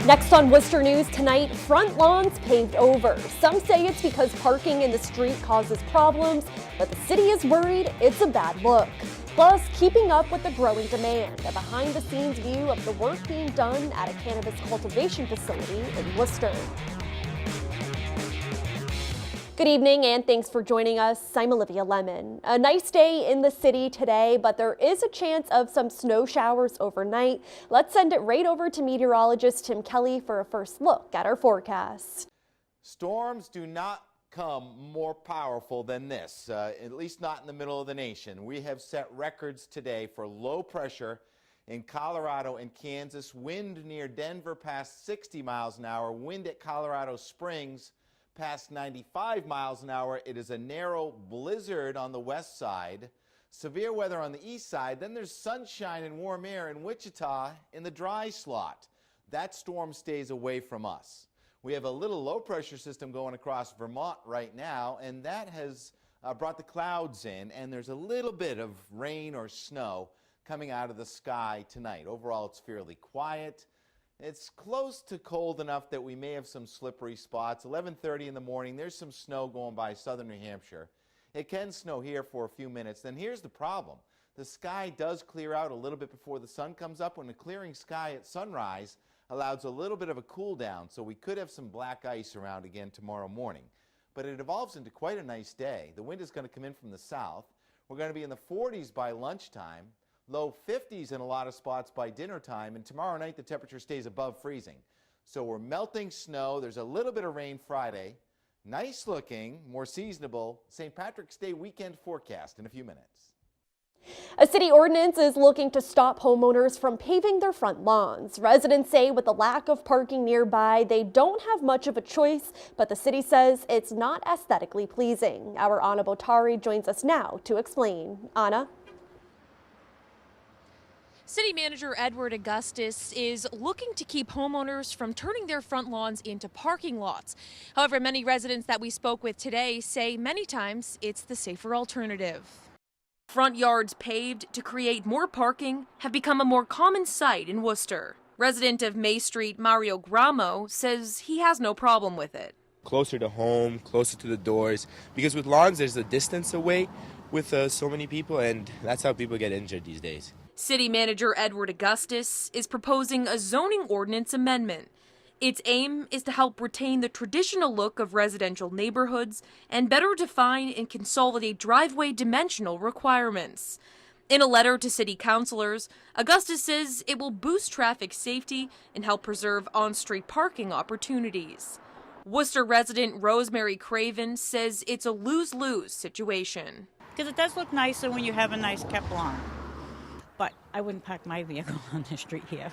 Next on Worcester News tonight, front lawns paved over. Some say it's because parking in the street causes problems, but the city is worried it's a bad look. Plus, keeping up with the growing demand, a behind-the-scenes view of the work being done at a cannabis cultivation facility in Worcester. Good evening and thanks for joining us. I'm Olivia Lemon. A nice day in the city today, but there is a chance of some snow showers overnight. Let's send it right over to meteorologist Tim Kelly for a first look at our forecast. Storms do not come more powerful than this, at least not in the middle of the nation. We have set records today for low pressure in Colorado and Kansas. Wind near Denver past 60 miles an hour. Wind at Colorado Springs past 95 miles an hour. It is a narrow blizzard on the west side. Severe weather on the east side. Then there's sunshine and warm air in Wichita in the dry slot. That storm stays away from us. We have a little low pressure system going across Vermont right now, and that has brought the clouds in, and there's a little bit of rain or snow coming out of the sky tonight. Overall, it's fairly quiet. It's close to cold enough that we may have some slippery spots. 11:30 in the morning, there's some snow going by southern New Hampshire. It can snow here for a few minutes. Then here's the problem. The sky does clear out a little bit before the sun comes up. When the clearing sky at sunrise allows a little bit of a cool down, so we could have some black ice around again tomorrow morning. But it evolves into quite a nice day. The wind is going to come in from the south. We're going to be in the 40s by lunchtime. Low 50s in a lot of spots by dinner time, and tomorrow night the temperature stays above freezing. So we're melting snow. There's a little bit of rain Friday. Nice looking, more seasonable St. Patrick's Day weekend forecast in a few minutes. A city ordinance is looking to stop homeowners from paving their front lawns. Residents say with the lack of parking nearby, they don't have much of a choice, but the city says it's not aesthetically pleasing. Our Anna Botari joins us now to explain. Anna? City Manager Edward Augustus is looking to keep homeowners from turning their front lawns into parking lots. However, many residents that we spoke with today say many times it's the safer alternative. Front yards paved to create more parking have become a more common sight in Worcester. Resident of May Street, Mario Gramo, says he has no problem with it. Closer to home, closer to the doors, because with lawns there's a distance away with so many people, and that's how people get injured these days. City Manager Edward Augustus is proposing a zoning ordinance amendment. Its aim is to help retain the traditional look of residential neighborhoods and better define and consolidate driveway dimensional requirements. In a letter to city councilors, Augustus says it will boost traffic safety and help preserve on-street parking opportunities. Worcester resident Rosemary Craven says it's a lose-lose situation. Because it does look nicer when you have a nice kept lawn. But I wouldn't park my vehicle on the street here.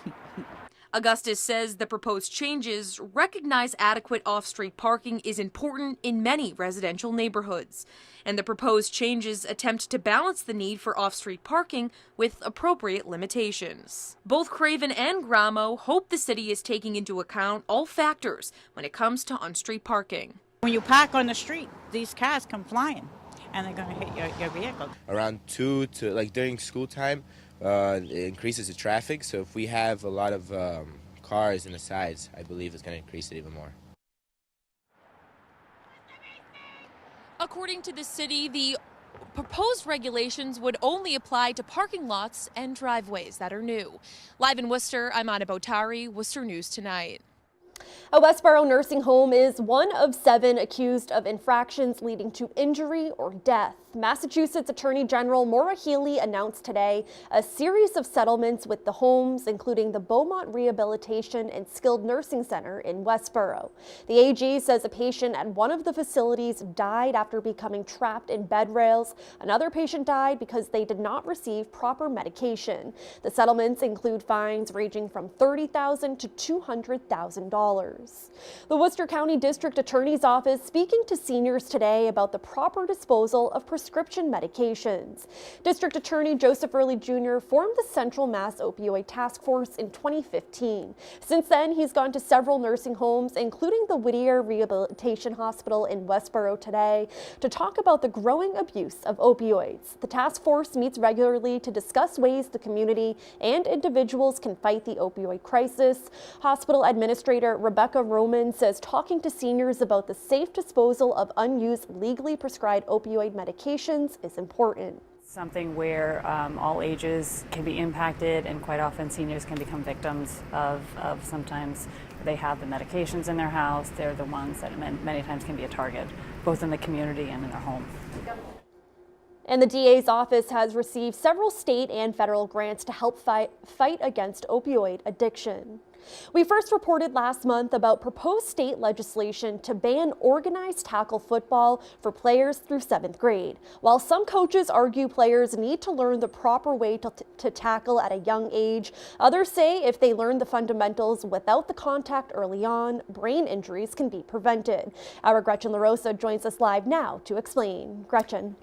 Augustus says the proposed changes recognize adequate off-street parking is important in many residential neighborhoods, and the proposed changes attempt to balance the need for off-street parking with appropriate limitations. Both Craven and Gramo hope the city is taking into account all factors when it comes to on-street parking. When you park on the street, these cars come flying, and they're going to hit your vehicle. Around 2 to during school time, it increases the traffic, so if we have a lot of cars in the sides, I believe it's going to increase it even more. According to the city, the proposed regulations would only apply to parking lots and driveways that are new. Live in Worcester, I'm Anna Botari, Worcester News Tonight. A Westborough nursing home is one of 7 accused of infractions leading to injury or death. Massachusetts Attorney General Maura Healey announced today a series of settlements with the homes, including the Beaumont Rehabilitation and Skilled Nursing Center in Westborough. The AG says a patient at one of the facilities died after becoming trapped in bed rails. Another patient died because they did not receive proper medication. The settlements include fines ranging from $30,000 to $200,000. The Worcester County District Attorney's Office speaking to seniors today about the proper disposal of prescription prescription medications. District Attorney Joseph Early Jr. formed the Central Mass Opioid Task Force in 2015. Since then, he's gone to several nursing homes, including the Whittier Rehabilitation Hospital in Westborough today, to talk about the growing abuse of opioids. The task force meets regularly to discuss ways the community and individuals can fight the opioid crisis. Hospital Administrator Rebecca Roman says talking to seniors about the safe disposal of unused legally prescribed opioid medications is important. Something where all ages can be impacted, and quite often seniors can become victims of sometimes they have the medications in their house. They're the ones that many times can be a target, both in the community and in their home. And the DA's office has received several state and federal grants to help fight against opioid addiction. We first reported last month about proposed state legislation to ban organized tackle football for players through 7th grade. While some coaches argue players need to learn the proper way to tackle at a young age, others say if they learn the fundamentals without the contact early on, brain injuries can be prevented. Our Gretchen LaRosa joins us live now to explain. Gretchen.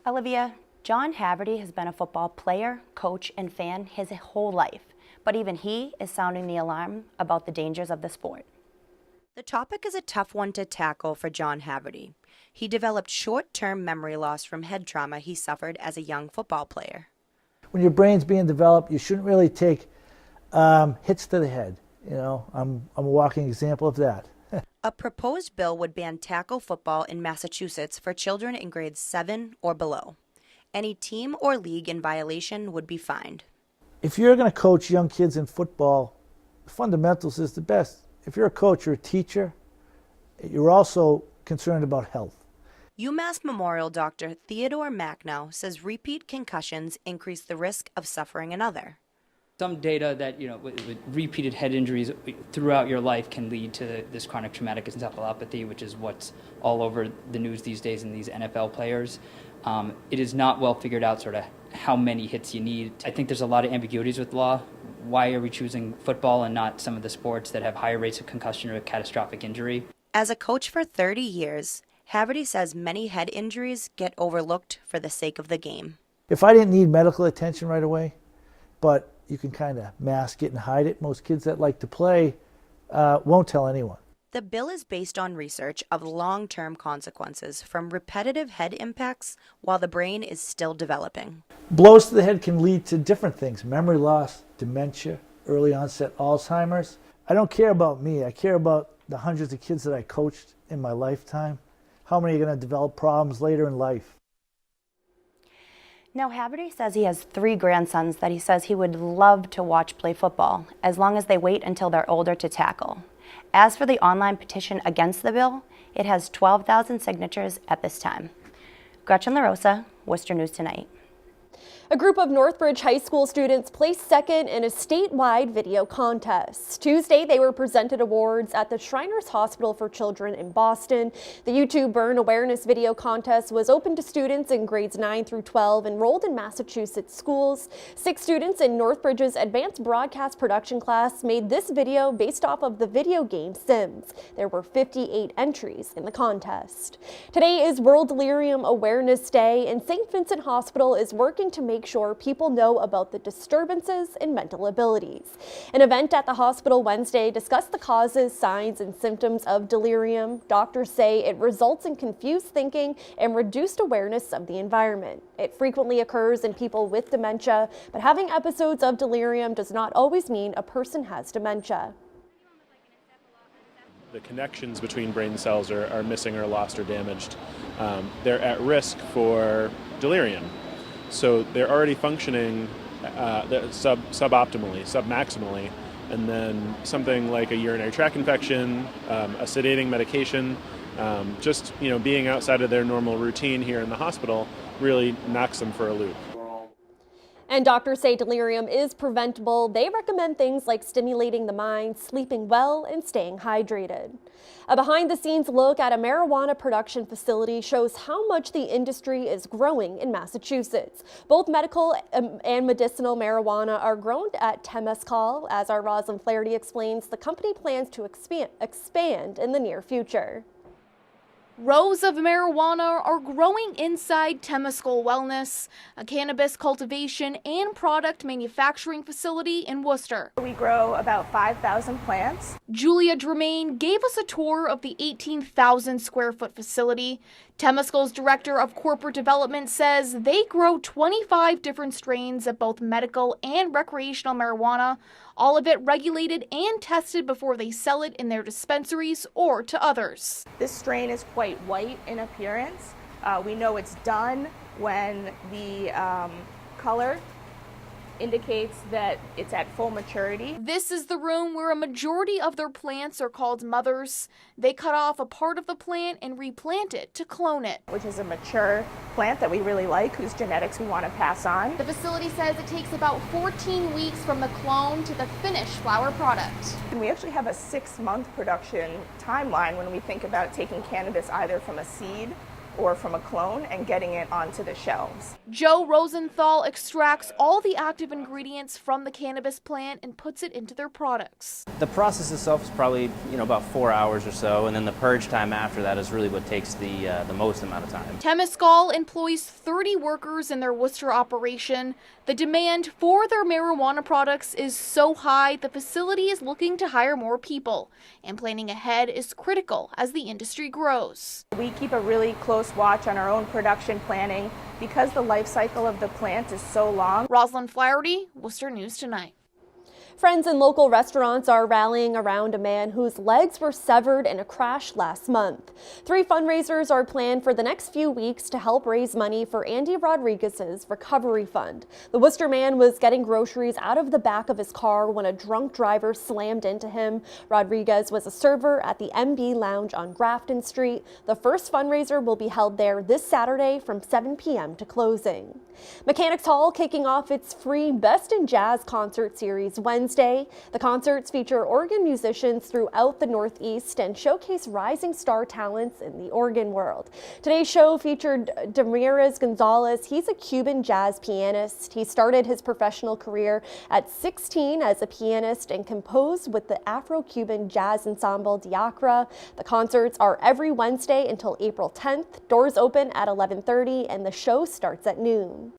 Olivia, John Haverty has been a football player, coach, and fan his whole life. But even he is sounding the alarm about the dangers of the sport. The topic is a tough one to tackle for John Haverty. He developed short-term memory loss from head trauma he suffered as a young football player. When your brain's being developed, you shouldn't really take hits to the head. You know, I'm a walking example of that. A proposed bill would ban tackle football in Massachusetts for children in grades 7 or below. Any team or league in violation would be fined. If you're going to coach young kids in football, the fundamentals is the best. If you're a coach or a teacher, you're also concerned about health. UMass Memorial Dr. Theodore Macnow says repeat concussions increase the risk of suffering another. Some data that, with repeated head injuries throughout your life can lead to this chronic traumatic encephalopathy, which is what's all over the news these days in these NFL players. It is not well figured out sort of how many hits you need. I think there's a lot of ambiguities with law. Why are we choosing football and not some of the sports that have higher rates of concussion or catastrophic injury? As a coach for 30 years, Haverty says many head injuries get overlooked for the sake of the game. If I didn't need medical attention right away, but you can kind of mask it and hide it, most kids that like to play won't tell anyone. The bill is based on research of long-term consequences from repetitive head impacts while the brain is still developing. Blows to the head can lead to different things: memory loss, dementia, early onset Alzheimer's. I don't care about me. I care about the hundreds of kids that I coached in my lifetime. How many are going to develop problems later in life? Now, Haverty says he has 3 grandsons that he says he would love to watch play football, as long as they wait until they're older to tackle. As for the online petition against the bill, it has 12,000 signatures at this time. Gretchen LaRosa, Worcester News Tonight. A group of Northbridge High School students placed second in a statewide video contest. Tuesday, they were presented awards at the Shriners Hospital for Children in Boston. The YouTube Burn Awareness Video Contest was open to students in grades 9 through 12 enrolled in Massachusetts schools. 6 students in Northbridge's Advanced Broadcast Production class made this video based off of the video game Sims. There were 58 entries in the contest. Today is World Delirium Awareness Day, and St. Vincent Hospital is working to make sure people know about the disturbances in mental abilities. An event at the hospital Wednesday discussed the causes, signs, and symptoms of delirium. Doctors say it results in confused thinking and reduced awareness of the environment. It frequently occurs in people with dementia, but having episodes of delirium does not always mean a person has dementia. The connections between brain cells are missing or lost or damaged. They're at risk for delirium. So they're already functioning suboptimally, submaximally, and then something like a urinary tract infection, a sedating medication, just being outside of their normal routine here in the hospital really knocks them for a loop. And doctors say delirium is preventable. They recommend things like stimulating the mind, sleeping well, and staying hydrated. A behind-the-scenes look at a marijuana production facility shows how much the industry is growing in Massachusetts. Both medical and medicinal marijuana are grown at Temescal. As our Rosalind Flaherty explains, the company plans to expand in the near future. Rows of marijuana are growing inside Temescal Wellness, a cannabis cultivation and product manufacturing facility in Worcester. We grow about 5,000 plants. Julia Dremaine gave us a tour of the 18,000 square foot facility. Temescal's director of corporate development says they grow 25 different strains of both medical and recreational marijuana, all of it regulated and tested before they sell it in their dispensaries or to others. This strain is quite white in appearance. We know it's done when the color indicates that it's at full maturity. This is the room where a majority of their plants are called mothers. They cut off a part of the plant and replant it to clone it. Which is a mature plant that we really like, whose genetics we want to pass on. The facility says it takes about 14 weeks from the clone to the finished flower product. And we actually have a 6-month production timeline when we think about taking cannabis either from a seed or from a clone and getting it onto the shelves. Joe Rosenthal extracts all the active ingredients from the cannabis plant and puts it into their products. The process itself is probably about 4 hours or so, and then the purge time after that is really what takes the most amount of time. Temescal employs 30 workers in their Worcester operation. The demand for their marijuana products is so high, the facility is looking to hire more people, and planning ahead is critical as the industry grows. We keep a really close watch on our own production planning because the life cycle of the plant is so long. Rosalind Flaherty, Worcester News Tonight. Friends and local restaurants are rallying around a man whose legs were severed in a crash last month. 3 fundraisers are planned for the next few weeks to help raise money for Andy Rodriguez's recovery fund. The Worcester man was getting groceries out of the back of his car when a drunk driver slammed into him. Rodriguez was a server at the MB Lounge on Grafton Street. The first fundraiser will be held there this Saturday from 7 p.m. to closing. Mechanics Hall kicking off its free Best in Jazz concert series Wednesday. The concerts feature organ musicians throughout the Northeast and showcase rising star talents in the organ world. Today's show featured Damaris Gonzalez. He's a Cuban jazz pianist. He started his professional career at 16 as a pianist and composed with the Afro-Cuban jazz ensemble Diacra. The concerts are every Wednesday until April 10th. Doors open at 11:30 and the show starts at noon.